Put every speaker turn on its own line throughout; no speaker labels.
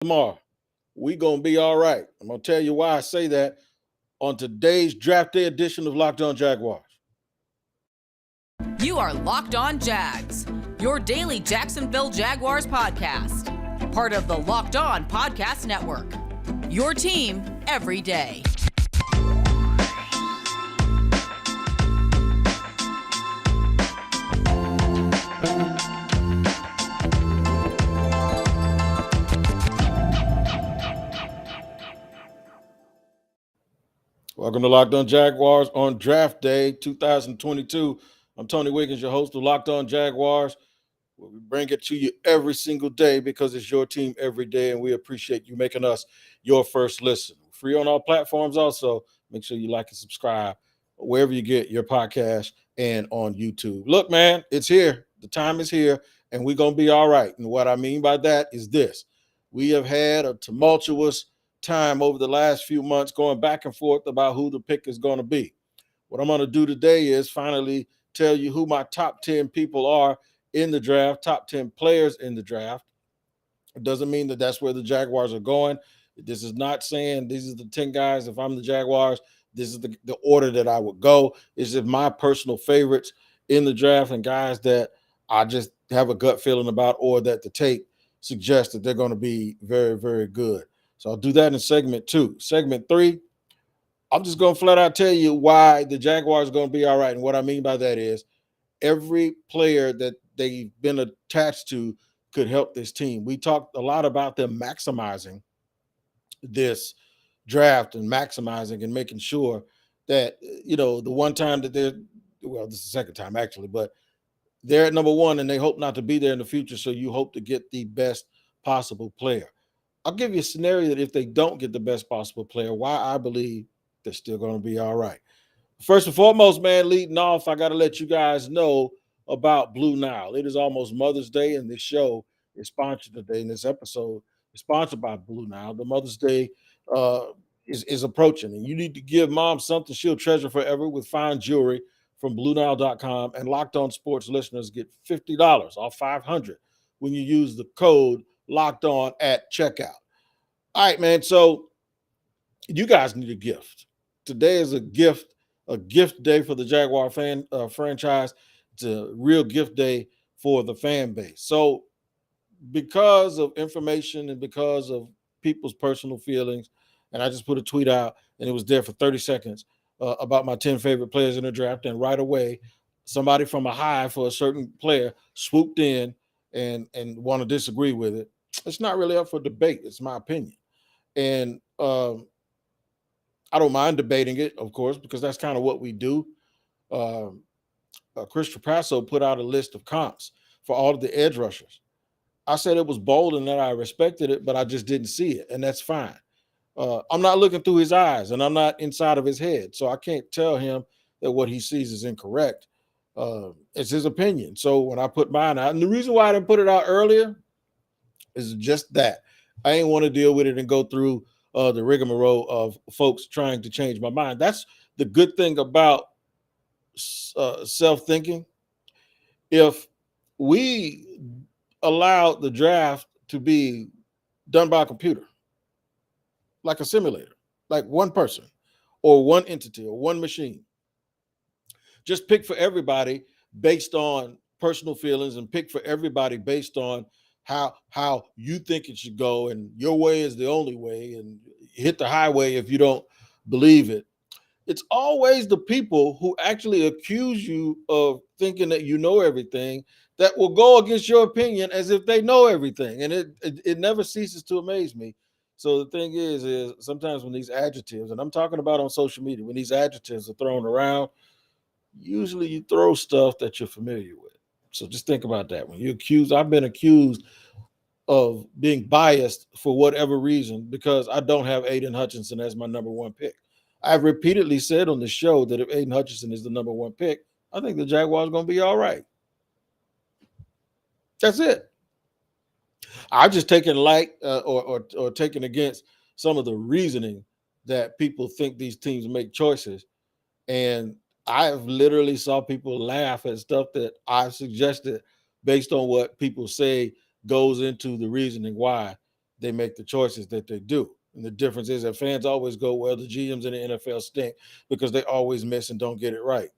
tomorrow. We gonna be all right. I'm gonna tell you why I say that on today's draft day edition of Locked On Jaguars.
You are Locked On Jags, your daily Jacksonville Jaguars podcast. Part of the Locked On Podcast Network. Your team every day.
Welcome to Locked On Jaguars on Draft Day 2022. I'm Tony Wiggins, your host of Locked On Jaguars. We bring it to you every single day because it's your team every day, and we appreciate you making us your first listen. We're free on all platforms also. Make sure you like and subscribe wherever you get your podcast and on YouTube. Look, man, it's here. The time is here, and we're going to be all right. And what I mean by that is this. We have had a tumultuous time over the last few months going back and forth about who the pick is going to be. What I'm going to do today is finally tell you who my top 10 people are in the draft, top 10 players in the draft. It doesn't mean that that's where the Jaguars are going. This is not saying these are the 10 guys. If I'm the Jaguars, this is the order that I would go. It's just my personal favorites in the draft and guys that I just have a gut feeling about or that the tape suggests that they're going to be very, very good. So I'll do that in segment 2. Segment 3, I'm just going to flat out tell you why the Jaguars are going to be all right. And what I mean by that is every player that they've been attached to could help this team. We talked a lot about them maximizing this draft and maximizing and making sure that, the one time that this is the second time actually, but they're at number 1 and they hope not to be there in the future. So you hope to get the best possible player. I'll give you a scenario that if they don't get the best possible player, why I believe they're still going to be all right. First and foremost, man, leading off, I got to let you guys know about Blue Nile. It is almost Mother's Day, and this show is sponsored today. And this episode is sponsored by Blue Nile. The Mother's Day is approaching, and you need to give mom something she'll treasure forever with fine jewelry from BlueNile.com. And Locked On Sports listeners get $50 off $500 when you use the code Locked On at checkout. All right, man. So you guys need a gift. Today is a gift day for the Jaguar franchise. It's a real gift day for the fan base. So because of information and because of people's personal feelings, and I just put a tweet out and it was there for 30 seconds about my 10 favorite players in the draft. And right away, somebody from a high for a certain player swooped in and want to disagree with it. It's not really up for debate. It's my opinion. And I don't mind debating it, of course, because that's kind of what we do. Chris Trapasso put out a list of comps for all of the edge rushers. I said it was bold and that I respected it, but I just didn't see it, and that's fine. I'm not looking through his eyes, and I'm not inside of his head, so I can't tell him that what he sees is incorrect. It's his opinion. So when I put mine out, and the reason why I didn't put it out earlier is just that. I ain't want to deal with it and go through the rigmarole of folks trying to change my mind. That's the good thing about self-thinking. If we allow the draft to be done by a computer, like a simulator, like one person or one entity or one machine, just pick for everybody based on personal feelings and pick for everybody based on how you think it should go, and your way is the only way, and hit the highway if you don't believe it. It's always the people who actually accuse you of thinking that you know everything that will go against your opinion as if they know everything. And it never ceases to amaze me. So the thing is sometimes when these adjectives, and I'm talking about on social media, when these adjectives are thrown around, usually you throw stuff that you're familiar with. So just think about that. When you're accused, I've been accused of being biased for whatever reason because I don't have Aiden Hutchinson as my number 1 pick. I've repeatedly said on the show that if Aiden Hutchinson is the number 1 pick, I think the Jaguars are going to be all right. That's it. I've just taken light or taken against some of the reasoning that people think these teams make choices. And I've literally saw people laugh at stuff that I've suggested based on what people say goes into the reasoning why they make the choices that they do. And the difference is that fans always go, well, the GMs in the NFL stink because they always miss and don't get it right.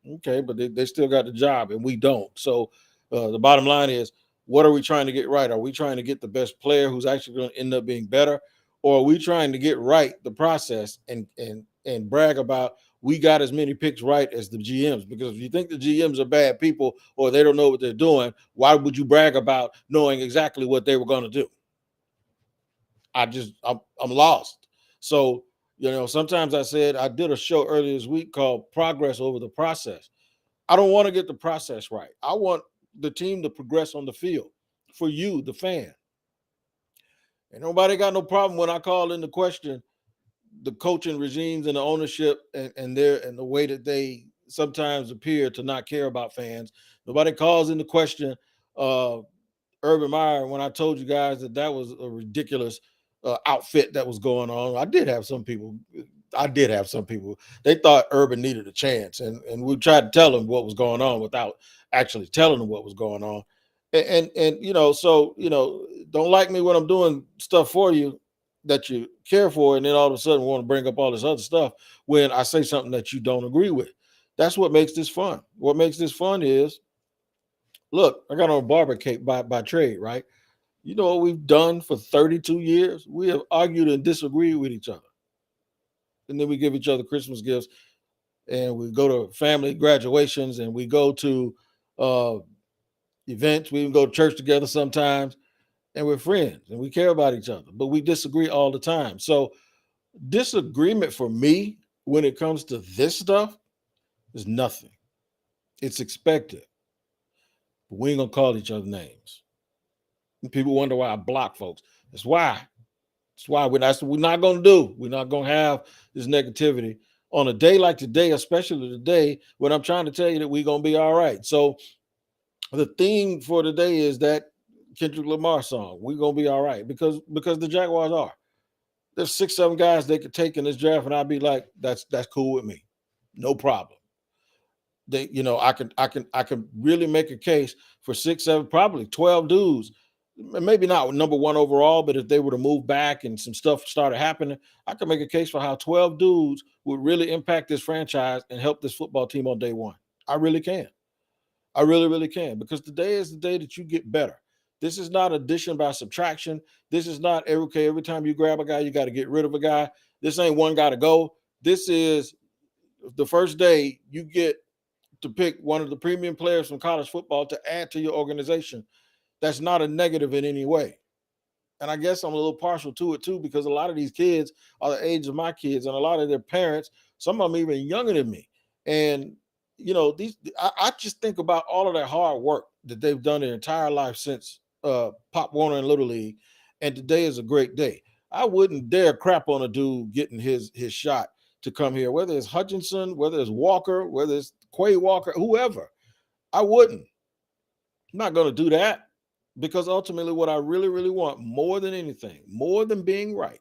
Okay, but they still got the job and we don't. So the bottom line is, what are we trying to get right? Are we trying to get the best player who's actually going to end up being better? Or are we trying to get right the process and brag about we got as many picks right as the GMs? Because if you think the GMs are bad people or they don't know what they're doing, why would you brag about knowing exactly what they were going to do? I'm lost. So, sometimes I did a show earlier this week called Progress Over the Process. I don't want to get the process right. I want the team to progress on the field for you, the fan. And nobody got no problem when I call into question the coaching regimes and the ownership and the way that they sometimes appear to not care about fans. Nobody calls into question Urban Meyer when I told you guys that was a ridiculous outfit that was going on. I did have some people. They thought Urban needed a chance, and we tried to tell them what was going on without actually telling them what was going on. And don't like me when I'm doing stuff for you that you care for, and then all of a sudden want to bring up all this other stuff when I say something that you don't agree with. That's what makes this fun. What makes this fun is, look, I got on a barber cape by trade, right? You know what we've done for 32 years? We have argued and disagreed with each other. And then we give each other Christmas gifts, and we go to family graduations, and we go to events. We even go to church together sometimes, and we're friends, and we care about each other, but we disagree all the time. So disagreement for me when it comes to this stuff is nothing. It's expected. But we ain't going to call each other names. And people wonder why I block folks. That's why. That's what we're not going to do. We're not going to have this negativity on a day like today, especially today when I'm trying to tell you that we're going to be all right. So the theme for today is that Kendrick Lamar song. We're going to be all right because the Jaguars are. There's 6-7 guys they could take in this draft, and I'd be like, that's cool with me. No problem. I can really make a case for 6-7, probably 12 dudes. Maybe not number one overall, but if they were to move back and some stuff started happening, I can make a case for how 12 dudes would really impact this franchise and help this football team on day one. I really can. I really, really can, because today is the day that you get better. This is not addition by subtraction. This is not, every time you grab a guy, you got to get rid of a guy. This ain't one guy to go. This is the first day you get to pick one of the premium players from college football to add to your organization. That's not a negative in any way. And I guess I'm a little partial to it too, because a lot of these kids are the age of my kids, and a lot of their parents, some of them even younger than me. And, I just think about all of that hard work that they've done their entire life since Pop Warner and Little League. And today is a great day. I wouldn't dare crap on a dude getting his shot to come here, whether it's Hutchinson, whether it's Walker, whether it's Quay Walker, whoever. I wouldn't. I'm not going to do that. Because ultimately what I really, really want more than anything, more than being right,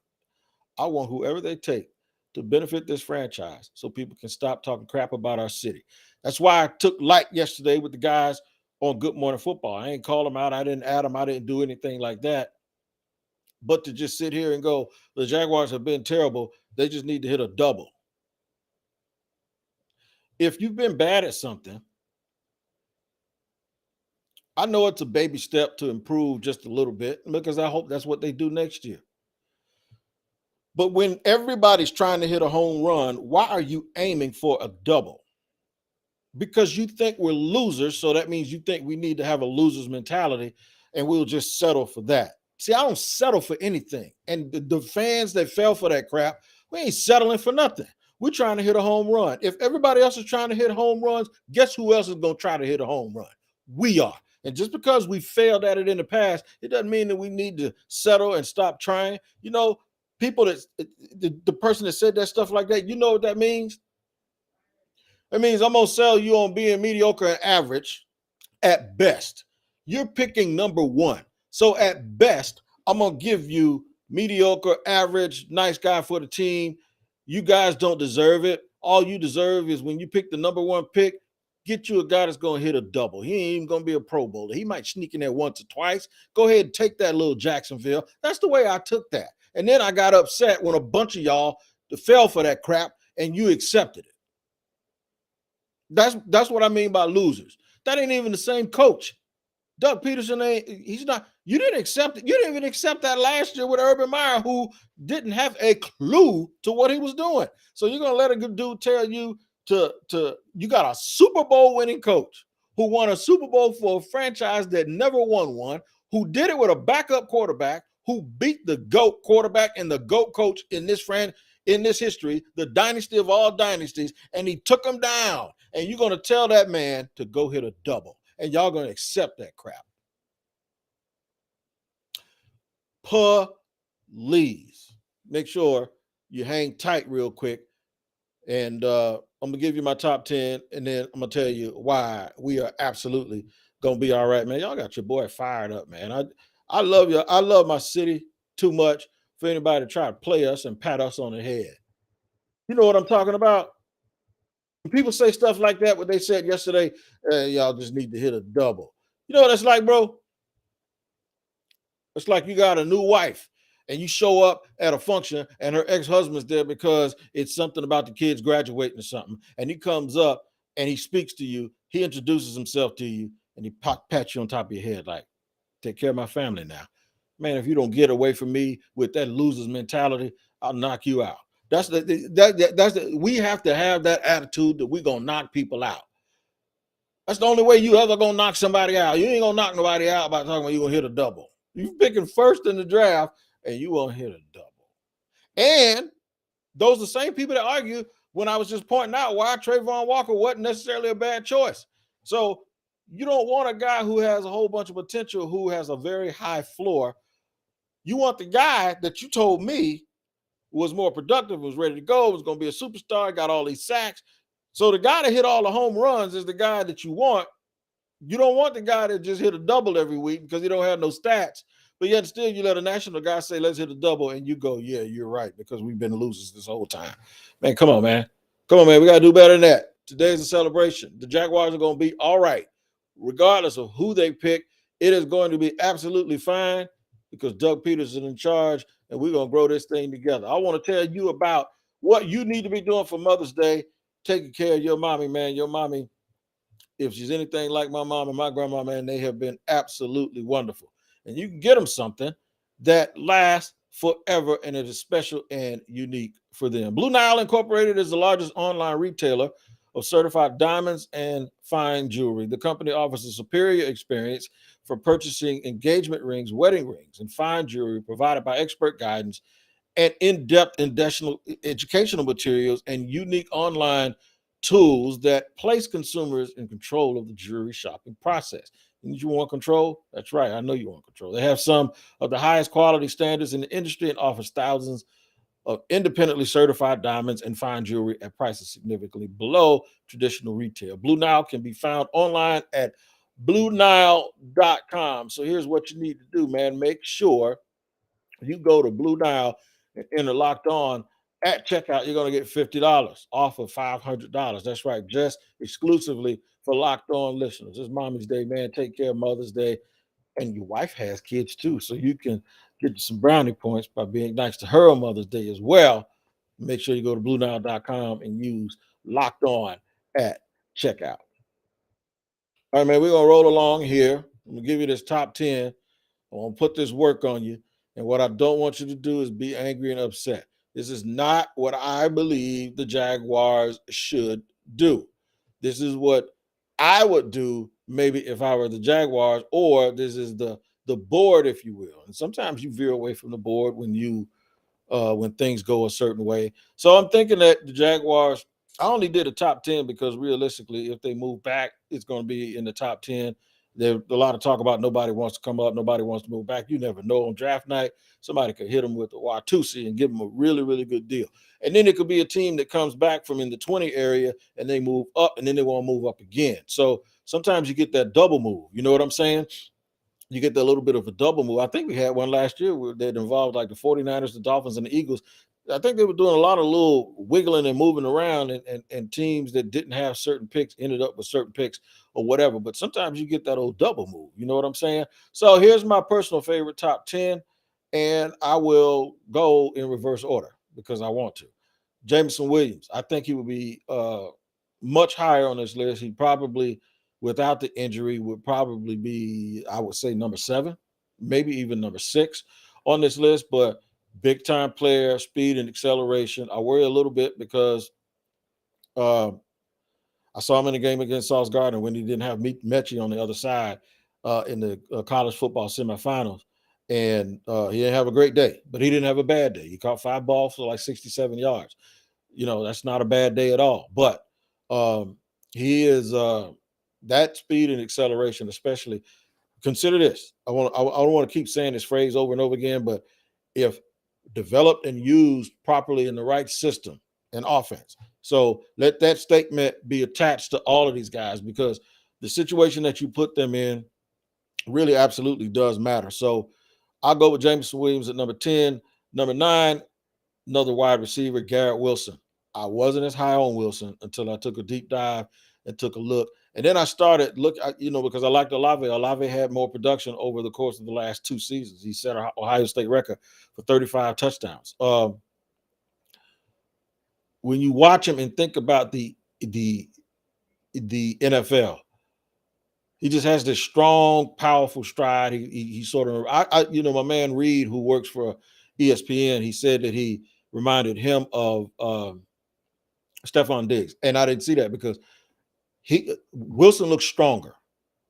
I want whoever they take to benefit this franchise so people can stop talking crap about our city. That's why I took light yesterday with the guys on Good Morning Football. I ain't call them out. I didn't add them. I didn't do anything like that. But to just sit here and go, the Jaguars have been terrible. They just need to hit a double. If you've been bad at something, I know it's a baby step to improve just a little bit, because I hope that's what they do next year. But when everybody's trying to hit a home run, why are you aiming for a double? Because you think we're losers, so that means you think we need to have a loser's mentality, and we'll just settle for that. See, I don't settle for anything. And the fans that fell for that crap, we ain't settling for nothing. We're trying to hit a home run. If everybody else is trying to hit home runs, guess who else is going to try to hit a home run? We are. And just because we failed at it in the past, it doesn't mean that we need to settle and stop trying. People the person that said that stuff like that, you know what that means? It means I'm going to sell you on being mediocre and average at best. You're picking number one. So at best, I'm going to give you mediocre, average, nice guy for the team. You guys don't deserve it. All you deserve is when you pick the number one pick, get you a guy that's going to hit a double. He ain't even going to be a Pro Bowler. He might sneak in there once or twice. Go ahead and take that little Jacksonville. That's the way I took that. And then I got upset when a bunch of y'all fell for that crap and you accepted it. That's what I mean by losers. That ain't even the same coach. Doug Peterson he's not. You didn't accept it. You didn't even accept that last year with Urban Meyer, who didn't have a clue to what he was doing. So you're gonna let a good dude tell you you got a Super Bowl winning coach who won a Super Bowl for a franchise that never won one, who did it with a backup quarterback, who beat the GOAT quarterback and the GOAT coach in this history, the dynasty of all dynasties, and he took him down. And you're going to tell that man to go hit a double, and y'all going to accept that crap. Please make sure you hang tight real quick, and I'm going to give you my top 10, and then I'm going to tell you why we are absolutely going to be all right, man. Y'all got your boy fired up, man. I love you. I love my city too much for anybody to try to play us and pat us on the head. You know what I'm talking about? When people say stuff like that, what they said yesterday, y'all just need to hit a double. You know what it's like, bro? It's like you got a new wife and you show up at a function and her ex-husband's there because it's something about the kids graduating or something. And he comes up and he speaks to you. He introduces himself to you and he pats you on top of your head like, take care of my family now. Man, if you don't get away from me with that loser's mentality, I'll knock you out. We have to have that attitude that we're going to knock people out. That's the only way you ever going to knock somebody out. You ain't going to knock nobody out by talking about you're going to hit a double. You picking first in the draft and you won't hit a double. And those are the same people that argue when I was just pointing out why Trayvon Walker wasn't necessarily a bad choice. So you don't want a guy who has a whole bunch of potential, who has a very high floor. You want the guy that you told me was more productive, was ready to go, was going to be a superstar, got all these sacks. So the guy that hit all the home runs is the guy that you want. You don't want the guy that just hit a double every week because he don't have no stats. But yet still you let a national guy say, let's hit a double, and you go, yeah, you're right, because we've been losers this whole time. Man, come on, man. Come on, man. We got to do better than that. Today's a celebration. The Jaguars are going to be all right. Regardless of who they pick, it is going to be absolutely fine because Doug Peterson is in charge, and we're going to grow this thing together. I want to tell you about what you need to be doing for Mother's Day, taking care of your mommy, man. Your mommy, if she's anything like my mom and my grandma, man, they have been absolutely wonderful. And you can get them something that lasts forever, and it is special and unique for them. Blue Nile Incorporated is the largest online retailer of certified diamonds and fine jewelry. The company offers a superior experience for purchasing engagement rings, wedding rings, and fine jewelry provided by expert guidance and in-depth educational materials and unique online tools that place consumers in control of the jewelry shopping process. And you want control? That's right. I know you want control. They have some of the highest quality standards in the industry and offers thousands of independently certified diamonds and fine jewelry at prices significantly below traditional retail. Blue Nile can be found online at BlueNile.com. So here's what you need to do, man. Make sure you go to Blue Nile and enter Locked On at checkout. You're going to get $50 off of $500. That's right. Just exclusively for Locked On listeners. It's Mommy's Day, man. Take care of Mother's Day. And your wife has kids too, so you can get some brownie points by being nice to her on Mother's Day as well. Make sure you go to BlueNile.com and use Locked On at checkout. All right, man, we're going to roll along here. I'm going to give you this top 10. I'm going to put this work on you. And what I don't want you to do is be angry and upset. This is not what I believe the Jaguars should do. This is what I would do maybe if I were the Jaguars, or this is the board, if you will. And sometimes you veer away from the board when things go a certain way. So I'm thinking that the Jaguars, I only did a top 10 because realistically, if they move back, it's going to be in the top 10. There's a lot of talk about nobody wants to come up, nobody wants to move back. You never know. On draft night, somebody could hit them with a Watusi and give them a really, really good deal. And then it could be a team that comes back from in the 20 area and they move up, and then they want to move up again. So sometimes you get that double move. You know what I'm saying? You get that little bit of a double move. I think we had one last year that involved like the 49ers, the Dolphins, and the Eagles. I think they were doing a lot of little wiggling and moving around, and teams that didn't have certain picks ended up with certain picks or whatever. But sometimes you get that old double move. You know what I'm saying? So here's my personal favorite top 10, and I will go in reverse order because I want to. Jameson Williams, I think he would be much higher on this list. He probably, without the injury, would probably be, I would say, number 7, maybe even number 6 on this list. But big time player, speed and acceleration. I worry a little bit because I saw him in the game against Sauce Gardner when he didn't have Mechie on the other side in the college football semifinals. And he didn't have a great day, but he didn't have a bad day. He caught 5 balls for like 67 yards. That's not a bad day at all. But he is that speed and acceleration, especially. Consider this. I don't want to keep saying this phrase over and over again, but if developed and used properly in the right system and offense. So let that statement be attached to all of these guys, because the situation that you put them in really absolutely does matter. So I'll go with Jameson Williams at number 10. Number 9, another wide receiver, Garrett Wilson. I wasn't as high on Wilson until I took a deep dive and took a look. And then I started because I liked Olave. Olave had more production over the course of the last 2 seasons. He set an Ohio State record for 35 touchdowns. When you watch him and think about the NFL, he just has this strong, powerful stride. He sort of, my man Reed, who works for ESPN, he said that he reminded him of Stephon Diggs, and I didn't see that because Wilson looks stronger,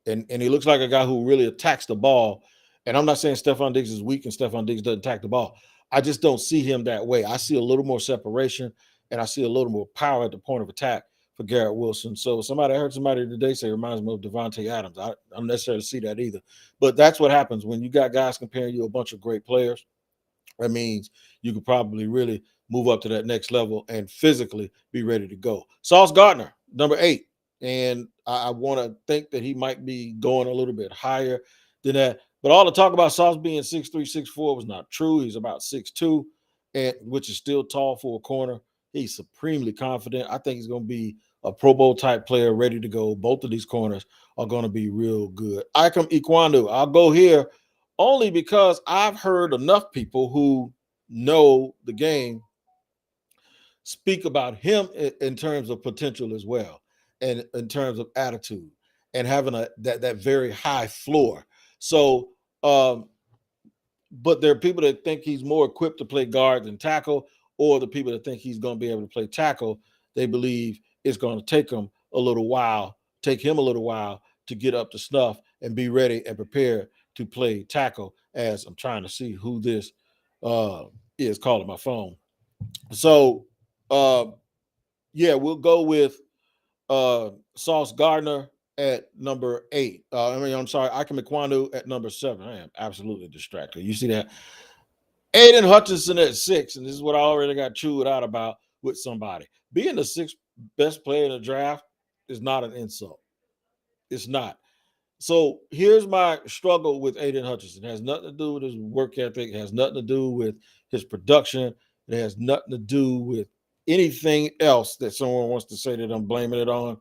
and he looks like a guy who really attacks the ball. And I'm not saying Stephon Diggs is weak and Stephon Diggs doesn't attack the ball. I just don't see him that way. I see a little more separation, and I see a little more power at the point of attack for Garrett Wilson. So I heard somebody today say it reminds me of Devontae Adams. I don't necessarily see that either. But that's what happens when you got guys comparing you a bunch of great players. That means you could probably really move up to that next level and physically be ready to go. Sauce Gardner, number 8. And I want to think that he might be going a little bit higher than that. But all the talk about Sauce being 6'3", 6'4" was not true. He's about 6'2", which is still tall for a corner. He's supremely confident. I think he's going to be a Pro Bowl type player ready to go. Both of these corners are going to be real good. Ikem Ekwonu, I'll go here only because I've heard enough people who know the game speak about him in terms of potential as well, and in terms of attitude and having that very high floor. So, but there are people that think he's more equipped to play guard than tackle, or the people that think he's going to be able to play tackle, they believe it's going to take him a little while to get up to snuff and be ready and prepared to play tackle, as I'm trying to see who this is calling my phone. So, we'll go with Sauce Gardner at number 8. Ikem Ekwonu at number 7. I am absolutely distracted. You see that? Aiden Hutchinson at 6, and this is what I already got chewed out about with somebody. Being the 6th best player in the draft is not an insult. It's not. So here's my struggle with Aiden Hutchinson. It has nothing to do with his work ethic. It has nothing to do with his production. It has nothing to do with anything else that someone wants to say that I'm blaming it on.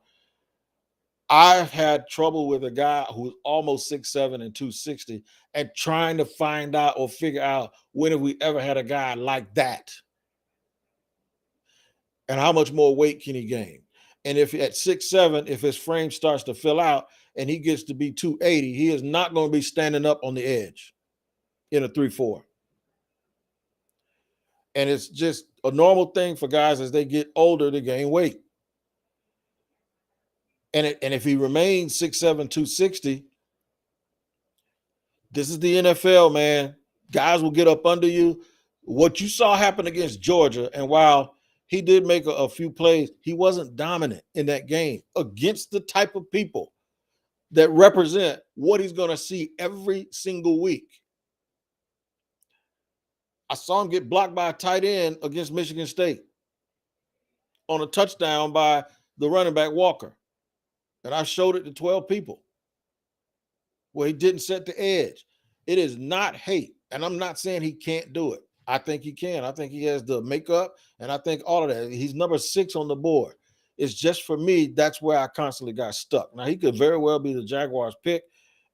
I've had trouble with a guy who's almost 6'7" and 260 and trying to find out or figure out when have we ever had a guy like that, and how much more weight can he gain. And if at 6'7", if his frame starts to fill out and he gets to be 280, he is not going to be standing up on the edge in a 3-4. And it's just a normal thing for guys as they get older to gain weight. And if he remains 6'7", 260, this is the NFL, man. Guys will get up under you. What you saw happen against Georgia, and while he did make a few plays, he wasn't dominant in that game against the type of people that represent what he's going to see every single week. I saw him get blocked by a tight end against Michigan State on a touchdown by the running back Walker. And I showed it to 12 people where he didn't set the edge. It is not hate. And I'm not saying he can't do it. I think he can. I think he has the makeup, and I think all of that. He's number 6 on the board. It's just for me, that's where I constantly got stuck. Now, he could very well be the Jaguars pick,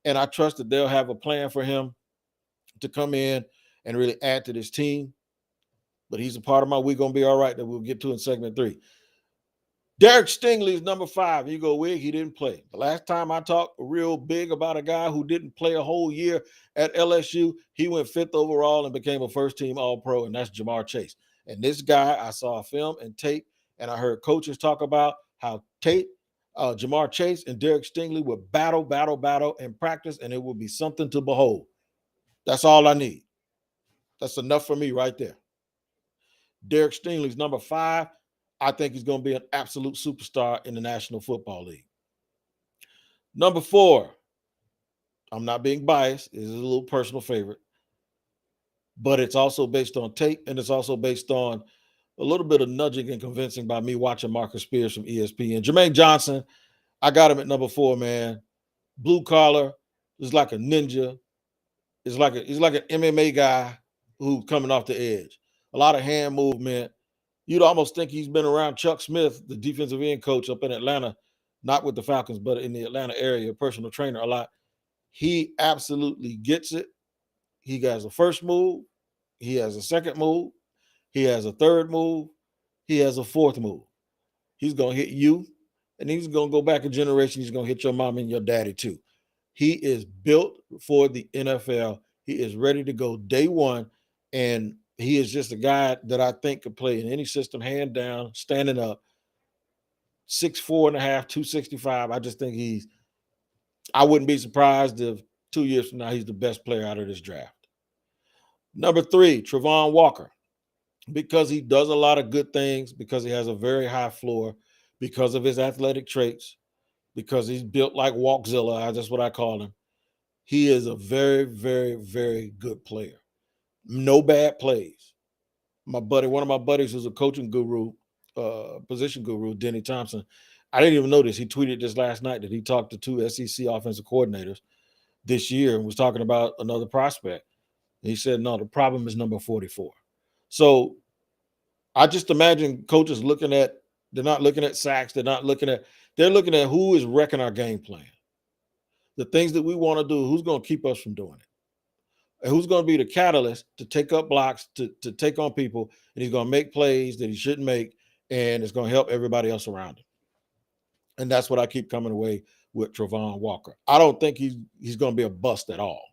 and I trust that they'll have a plan for him to come in and really add to this team. But he's a part of my "we gonna be all right" that we'll get to in segment 3. Derek Stingley is number 5. You go, Wig, he didn't play. The last time I talked real big about a guy who didn't play a whole year at LSU, he went 5th overall and became a first-team All-Pro, and that's Jamar Chase. And this guy, I saw a film and tape, and I heard coaches talk about how Jamar Chase and Derek Stingley would battle in practice, and it would be something to behold. That's all I need. That's enough for me right there. Derek Stingley's number 5. I think he's going to be an absolute superstar in the National Football League. Number 4, I'm not being biased. This is a little personal favorite, but it's also based on tape, and it's also based on a little bit of nudging and convincing by me watching Marcus Spears from ESPN. Jermaine Johnson, I got him at number 4, man. Blue collar, is like a ninja. He's like an MMA guy who's coming off the edge. A lot of hand movement. You'd almost think he's been around Chuck Smith, the defensive end coach up in Atlanta, not with the Falcons, but in the Atlanta area, personal trainer a lot. He absolutely gets it. He has a first move. He has a second move. He has a third move. He has a fourth move. He's going to hit you, and he's going to go back a generation. He's going to hit your mom and your daddy too. He is built for the NFL. He is ready to go day one, and he is just a guy that I think could play in any system, hand down, standing up, 6'4.5", 265. I just think I wouldn't be surprised if 2 years from now he's the best player out of this draft. Number 3, Travon Walker, because he does a lot of good things, because he has a very high floor, because of his athletic traits, because he's built like Walkzilla, that's what I call him. He is a very, very, very good player. No bad plays. One of my buddies who's a coaching guru, position guru, Denny Thompson, I didn't even notice. He tweeted this last night that he talked to 2 SEC offensive coordinators this year and was talking about another prospect. And he said, no, the problem is number 44. So I just imagine coaches they're not looking at sacks. They're looking at who is wrecking our game plan. The things that we want to do, who's going to keep us from doing it? And who's going to be the catalyst to take up blocks, to take on people, and he's going to make plays that he shouldn't make, and it's going to help everybody else around him. And that's what I keep coming away with Travon Walker. I don't think he's going to be a bust at all.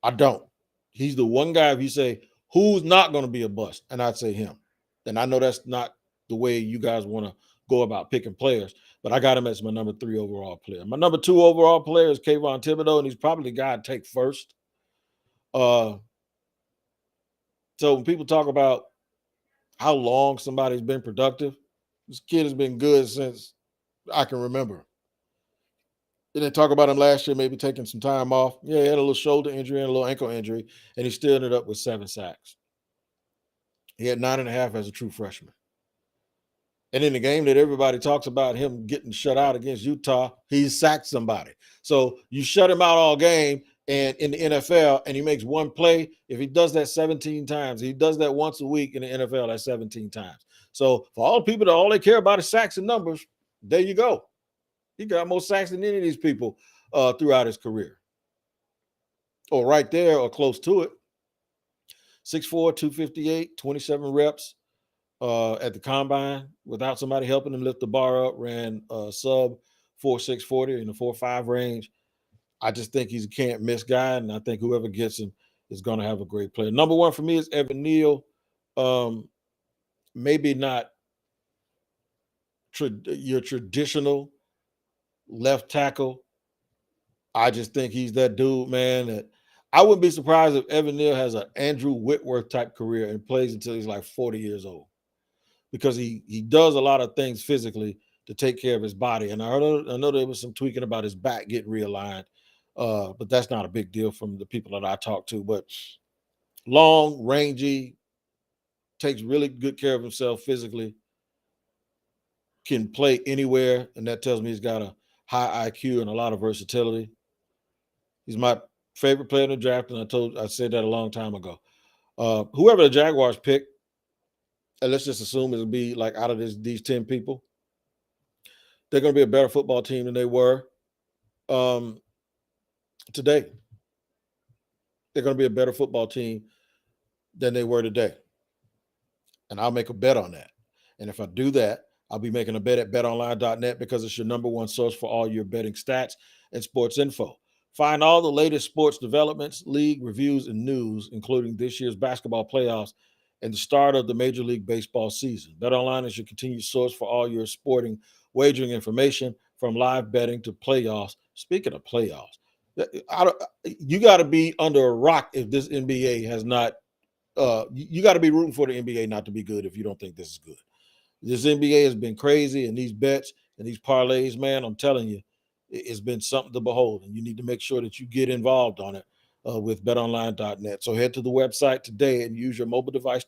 I don't. He's the one guy, if you say, who's not going to be a bust, and I'd say him. And I know that's not the way you guys want to go about picking players, but I got him as my number 3 overall player. My number 2 overall player is Kayvon Thibodeau, and he's probably the guy I'd take first. So when people talk about how long somebody's been productive, this kid has been good since I can remember. They didn't talk about him last year, maybe taking some time off. Yeah, he had a little shoulder injury and a little ankle injury, and he still ended up with 7 sacks. He had 9.5 as a true freshman. And in the game that everybody talks about him getting shut out against Utah, he sacked somebody. So you shut him out all game, and in the NFL, and he makes one play. If he does that 17 times, he does that once a week in the NFL, that's 17 times. So for all people that all they care about is sacks and numbers, there you go. He got more sacks than any of these people throughout his career. Or right there or close to it. 6'4", 258, 27 reps. At the combine without somebody helping him lift the bar up, ran sub 4.6 40 in the 4.5 range. I just think he's a can't miss guy, and I think whoever gets him is going to have a great player. Number 1 for me is Evan Neal. Maybe not your traditional left tackle. I just think he's that dude, man, that I wouldn't be surprised if Evan Neal has an Andrew Whitworth type career and plays until he's like 40 years old. Because he does a lot of things physically to take care of his body. And I know there was some tweaking about his back getting realigned, but that's not a big deal from the people that I talk to. But long, rangy, takes really good care of himself physically, can play anywhere, and that tells me he's got a high IQ and a lot of versatility. He's my favorite player in the draft, and I said that a long time ago. Whoever the Jaguars pick, and let's just assume it'll be like out of these 10 people, they're going to be a better football team than they were today. They're going to be a better football team than they were today. And I'll make a bet on that. And if I do that, I'll be making a bet at betonline.net because it's your number one source for all your betting stats and sports info. Find all the latest sports developments, league reviews, and news, including this year's basketball playoffs and the start of the Major League Baseball season. BetOnline is your continued source for all your sporting wagering information, from live betting to playoffs. Speaking of playoffs, you got to be under a rock if this NBA has not. You got to be rooting for the NBA not to be good if you don't think this is good. This NBA has been crazy, and these bets and these parlays, man, I'm telling you, it's been something to behold, and you need to make sure that you get involved on it with betonline.net. So head to the website today and use your mobile device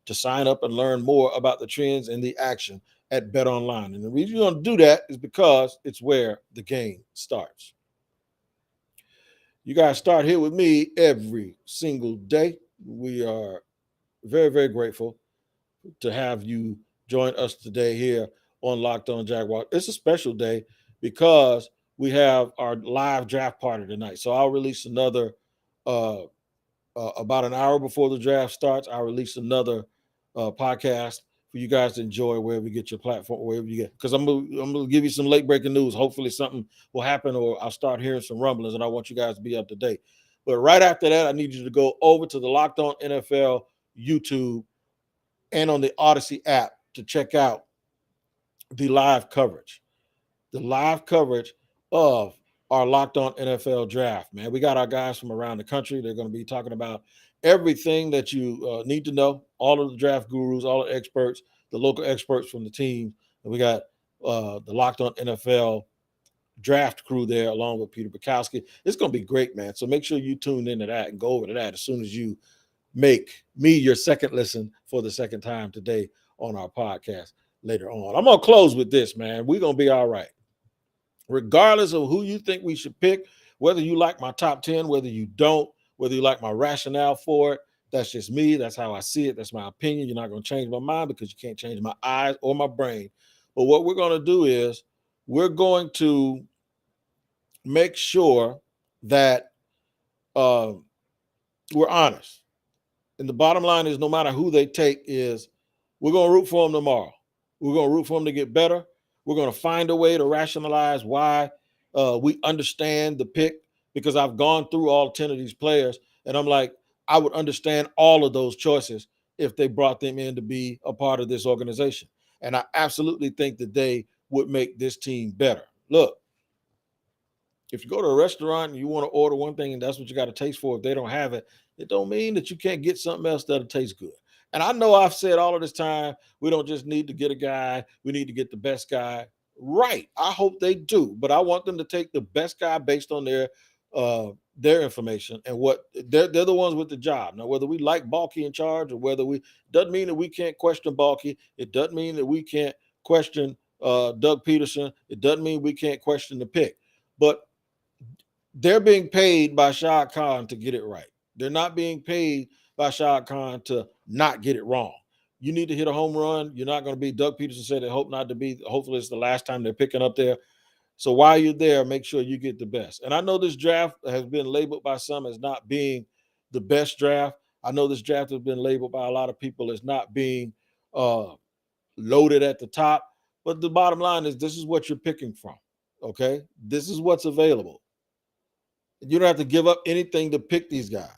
to sign up and learn more about the trends and the action at BetOnline. And the reason you're going to do that is because it's where the game starts. You guys start here with me every single day. We are very, very grateful to have you join us today here on Locked On Jaguars. It's a special day because we have our live draft party tonight. So I'll release another about an hour before the draft starts. I'll release another podcast for you guys to enjoy wherever you get your platform, wherever you get. Because I'm gonna give you some late breaking news. Hopefully something will happen, or I'll start hearing some rumblings, and I want you guys to be up to date. But right after that, I need you to go over to the Locked On NFL YouTube and on the Odyssey app to check out the live coverage. The live coverage of our Locked On NFL draft, man. We got our guys from around the country. They're going to be talking about everything that you need to know, all of the draft gurus, all the experts, the local experts from the team. And we got the Locked On NFL draft crew there along with Peter Bukowski. It's going to be great, man. So make sure you tune into that and go over to that as soon as you make me your second listen for the second time today on our podcast later on. I'm going to close with this, man. We're going to be all right. Regardless of who you think we should pick, whether you like my top 10, whether you don't, whether you like my rationale for it, that's just me. That's how I see it. That's my opinion. You're not going to change my mind because you can't change my eyes or my brain. But what we're going to do is we're going to make sure that we're honest. And the bottom line is no matter who they take is we're going to root for them tomorrow. We're going to root for them to get better. We're going to find a way to rationalize why we understand the pick, because I've gone through all 10 of these players, and I'm like, I would understand all of those choices if they brought them in to be a part of this organization. And I absolutely think that they would make this team better. Look, if you go to a restaurant and you want to order one thing and that's what you got to taste for, if they don't have it, it don't mean that you can't get something else that'll taste good. And I know I've said all of this time, we don't just need to get a guy, we need to get the best guy. Right. I hope they do, but I want them to take the best guy based on their information and what they're the ones with the job. Now, whether we like Balky in charge or whether doesn't mean that we can't question Balky. It doesn't mean that we can't question Doug Peterson. It doesn't mean we can't question the pick. But they're being paid by Shad Khan to get it right. They're not being paid by Shad Khan to not get it wrong. You need to hit a home run. You're not going to be, Doug Peterson said they hope not to be. Hopefully it's the last time they're picking up there. So while you're there, make sure you get the best. And I know this draft has been labeled by some as not being the best draft. I know this draft has been labeled by a lot of people as not being loaded at the top. But the bottom line is this is what you're picking from, okay? This is what's available. You don't have to give up anything to pick these guys.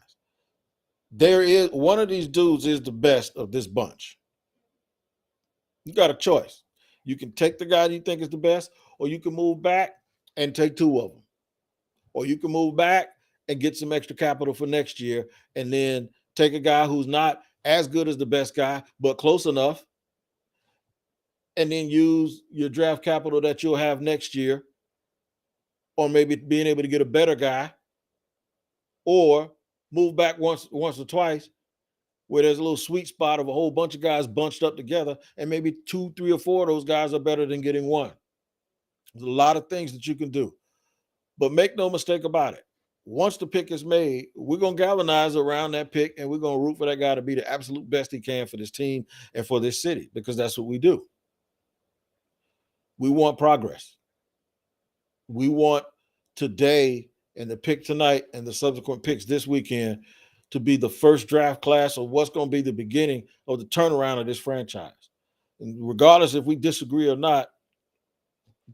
There is one of these dudes is the best of this bunch. You got a choice. You can take the guy you think is the best, or you can move back and take two of them. Or you can move back and get some extra capital for next year and then take a guy who's not as good as the best guy, but close enough, and then use your draft capital that you'll have next year on maybe being able to get a better guy, or move back once or twice where there's a little sweet spot of a whole bunch of guys bunched up together, and maybe 2, 3, or 4 of those guys are better than getting one. There's a lot of things that you can do. But make no mistake about it. once the pick is made, we're going to galvanize around that pick, and we're going to root for that guy to be the absolute best he can for this team and for this city, because that's what we do. We want progress. We want today and the pick tonight and the subsequent picks this weekend to be the first draft class of what's going to be the beginning of the turnaround of this franchise. And regardless if we disagree or not,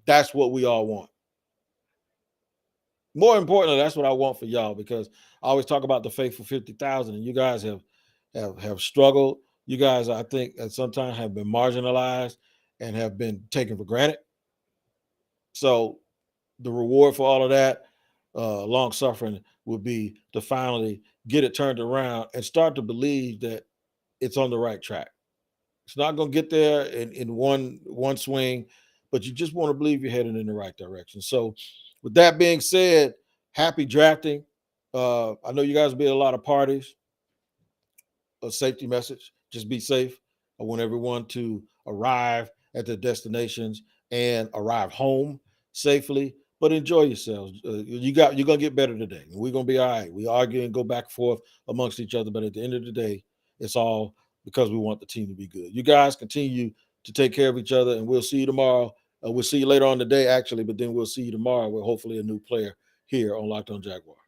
that's what we all want. More importantly, that's what I want for y'all, because I always talk about the faithful 50,000, and you guys have struggled. You guys, I think, at some time have been marginalized and have been taken for granted. So the reward for all of that, long suffering, will be to finally get it turned around and start to believe that it's on the right track. It's not going to get there in one swing, but you just want to believe you're heading in the right direction. So with that being said, happy drafting. I know you guys will be at a lot of parties. A safety message: just be safe. I want everyone to arrive at their destinations and arrive home safely, but enjoy yourselves. You're going to get better today. We're going to be all right. We argue and go back and forth amongst each other, but at the end of the day, it's all because we want the team to be good. You guys continue to take care of each other, and we'll see you tomorrow. We'll see you later on today, actually, but then we'll see you tomorrow with hopefully a new player here on Locked On Jaguars.